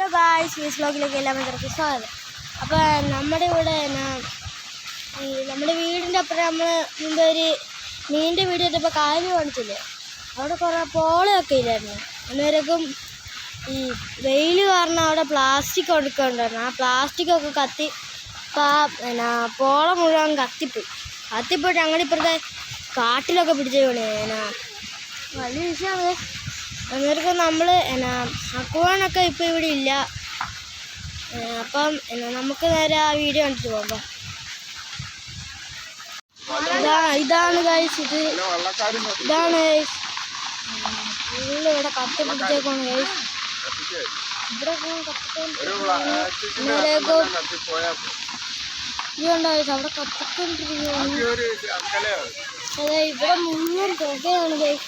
Hello guys, Suez വ്ലോഗിലേക്ക് എല്ലാവർക്കും സ്വാഗതം. അപ്പോൾ നമ്മുടെ ഇവിടെ നമ്മുടെ വീടിൻ്റെ അപ്പുറം നമ്മൾ മുമ്പ് ഒരു മീനിൻ്റെ വീഡിയോ ഇട്ടപ്പോൾ കായൽ കാണിച്ചില്ലേ, അവിടെ കുറേ പോളയൊക്കെ ഇല്ലായിരുന്നു. അന്നേരക്കും ഈ വെയിൽ കാരണം അവിടെ പ്ലാസ്റ്റിക് കൊടുക്കുന്നുണ്ടായിരുന്നു. ആ പ്ലാസ്റ്റിക്കൊക്കെ കത്തി പോള മുഴുവൻ കത്തിപ്പോയിട്ട് ഞങ്ങളിപ്പുറത്തെ കാട്ടിലൊക്കെ പിടിച്ചു വീണേ. വലിയ വിഷയമാണ്. അന്നേരം നമ്മൾ അക്കുവാനൊക്കെ ഇപ്പോൾ ഇവിടെ ഇല്ല. അപ്പം നമുക്ക് നേരെ ആ വീഡിയോ കണ്ടിട്ട് പോകാം. ഇതാണ് ഗൈസ്, ഇതാണ് ഗൈസ് ഫുള്ള് ഇവിടെ കത്തി പിടിച്ചേക്കാണ് ഗൈസ്. ഇവിടെ ഇതുണ്ടോ ഗൈസ്, അവിടെ കത്തിക്കൊണ്ടിരിക്കുകയാണ്. അതെ, ഇവിടെ മുഴുവൻ പുകയാണ് ഗൈസ്.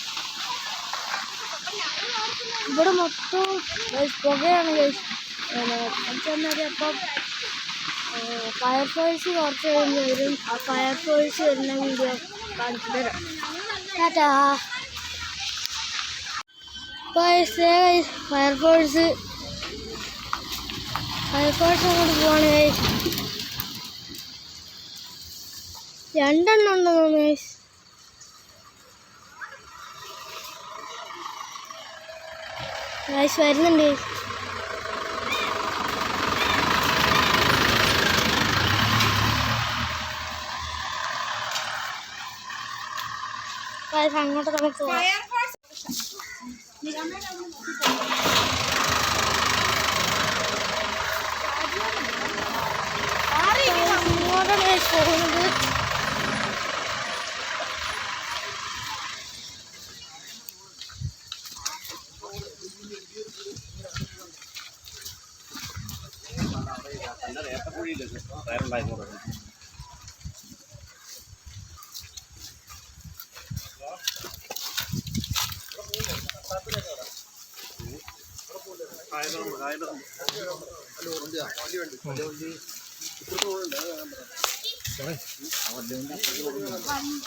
ഇവിടെ മൊത്തം പുകയാണ് ഗൈസ്. അപ്പം ഫയർഫോഴ്സ് കുറച്ച് കഴിഞ്ഞ് വരും. ആ ഫയർഫോഴ്സ് വരുന്ന വീഡിയോ കാണിച്ചു തരാം. ടാറ്റാ. ഫയർഫോഴ്സ് അങ്ങോട്ട് പോവാണ് ഗൈസ്. 2 എണ്ണം ഉണ്ടോ ഗൈസ്. വരുന്നുണ്ട്. അങ്ങോട്ട് നമുക്ക് പോകാം.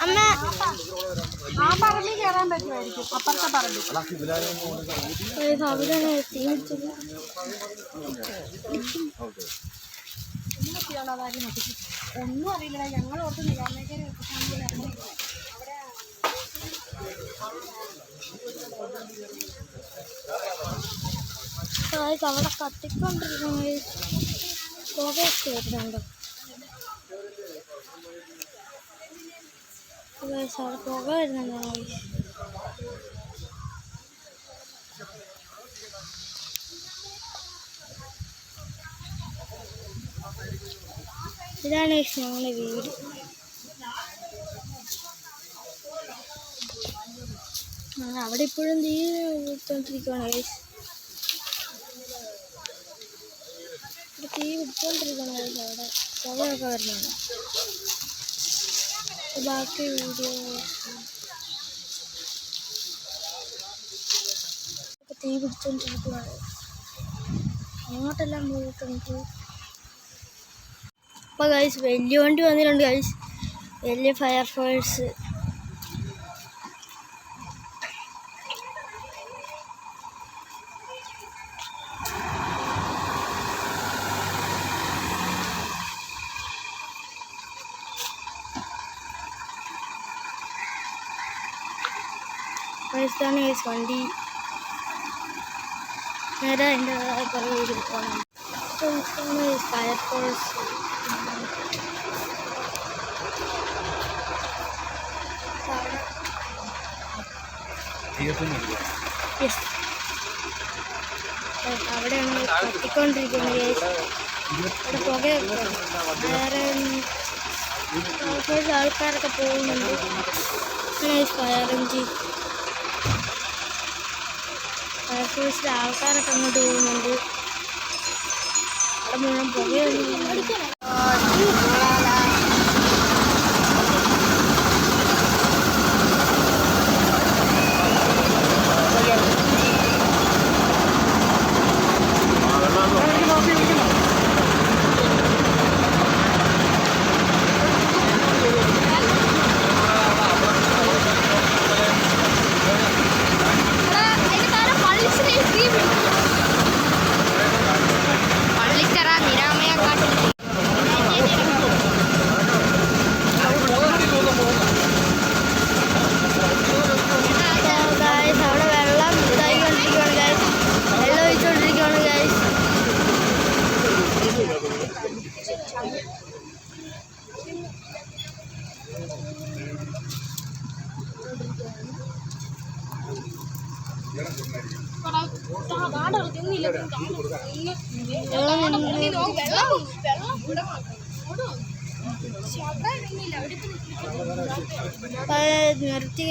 അമ്മ ആ പറമ്പിൽ കയറാൻ പറ്റുമായിരിക്കും. അപ്പുറത്തെ പറമ്പിൽ ഒന്നും അറിയില്ല. ഞങ്ങൾ ഓർക്കുന്നില്ല അമ്മേക്കറി അവിടെ കത്തിക്കൊണ്ടിരിക്കുന്ന പുകയൊക്കെ വരുന്നുണ്ട്. അവിടെ പുക വരുന്നുണ്ടോ? ഇതാണ് ഞങ്ങളുടെ വീട്. അവിടെ ഇപ്പോഴും തീ വിട്ടുകൊണ്ടിരിക്കുകയാണ്. തീ വിട്ടുകൊണ്ടിരിക്കുകയാണ്. അവിടെ പുകയൊക്കെ വരുന്നുണ്ട്. ബാക്കി വീഡിയോ തീ പിടിച്ചോണ്ടിരിക്കുകയാണ്. അങ്ങോട്ടെല്ലാം പോയിട്ടുണ്ട്. അപ്പോൾ ഗൈസ് വലിയ വണ്ടി വന്നിട്ടുണ്ട് ഗൈസ്, വലിയ ഫയർഫോഴ്സ്. ഇതാണ് ഗൈസ് വണ്ടി. നേരെ എൻ്റെ കുറേ വീട് പോകണം. ഫയർഫോഴ്സ് അവിടെയാണ് കത്തിക്കൊണ്ടിരിക്കുന്നത് ഗൈസ്. അവിടെ പുകയൊക്കെ വേറെ ആൾക്കാരൊക്കെ പോകുന്നുണ്ട്. ഫയർഫോഴ്സിലെ ആൾക്കാരൊക്കെ അങ്ങോട്ട് പോകുന്നുണ്ട്. അവിടെ മുഴുവൻ പുകയൊന്നും. നിർത്തി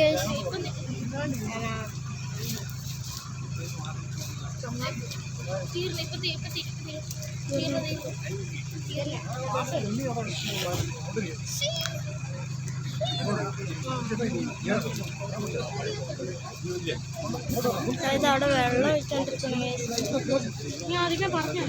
അതായത് അവിടെ വെള്ളം വെച്ചോണ്ടിരിക്കണേ. ഞാൻ ആദ്യമേ പറഞ്ഞു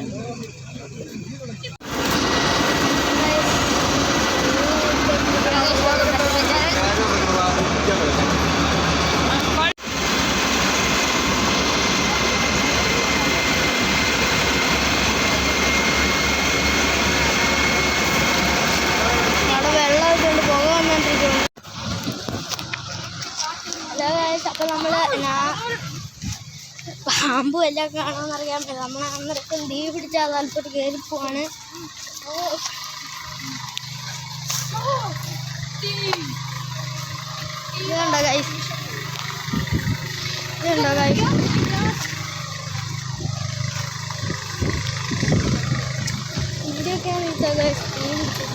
അപ്പം നമ്മൾ പാമ്പും എല്ലാം കാണാമെന്നറിയാൻ പറ്റില്ല. നമ്മൾ അന്നേരത്തെ തീ പിടിച്ചാൽ താല്പര്യം കയറി പോവാണ്. ഇതുണ്ടോ ഗൈസ്, ഇതുണ്ടോ ഗൈസ്, ഇവിടെയൊക്കെയാണ് ഇട്ടോ ഗൈസ് തീ പിടിച്ചത്.